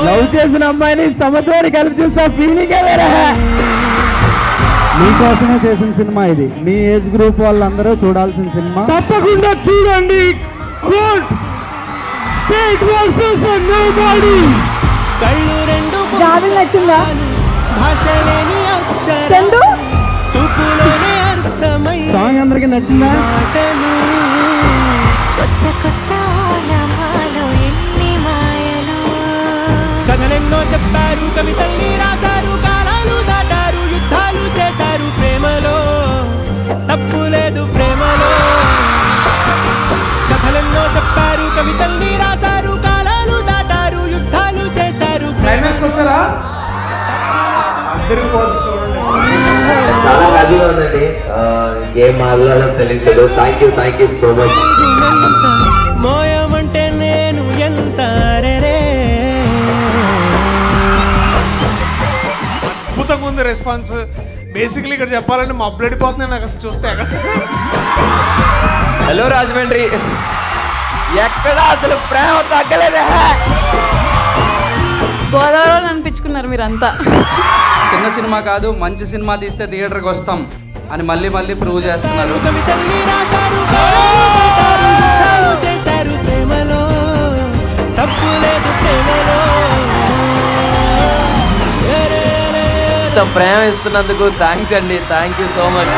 Love చేసిన అమ్మాయిని సముద్రాన్ని కలిపి చూస్తా ఫీలింగ్ మీకోసమే చేసిన సినిమా ఇది. మీ ఏజ్ గ్రూప్ వాళ్ళందరూ చూడాల్సిన సినిమా, తప్పకుండా చూడండి. నచ్చిందా? సాంగ్ అందరికి నచ్చిందా? కథలెన్నో చెప్పారు, కవితల్ని రాశారు, కాలాలు దాటారు, యుద్ధాలు చేశారు, ప్రేమలో తప్పు లేదు ప్రేమలో. కథలెన్నో చెప్పారు, కవితల్ని రాశారు, కాలాలు దాటారు, యుద్ధాలు చేశారు. క్లైమాక్స్ వచ్చారా? చాలా హ్యాపీగా ఉందండి. ఇంకేం మాట్లాడాలో తెలియట్లేదు. Thank you so much. మోయమంటే నేను ఎంత అద్భుతంగా ఉంది రెస్పాన్స్. బేసిక్లీ ఇక్కడ చెప్పాలంటే మా బ్లడ్ పోతున్నాయి నాకు అసలు చూస్తే. హలో రాజమండ్రి, ఎక్కడ అసలు ప్రేమ తగ్గలేదే. గోదావరిలో అనిపించుకున్నారు మీరంతా. చిన్న సినిమా కాదు, మంచి సినిమా తీస్తే థియేటర్కి వస్తాం అని మళ్ళీ మళ్ళీ ప్రూవ్ చేస్తున్నారు. ప్రేమ ఇస్తున్నందుకు థ్యాంక్స్ అండి. Thank you so much.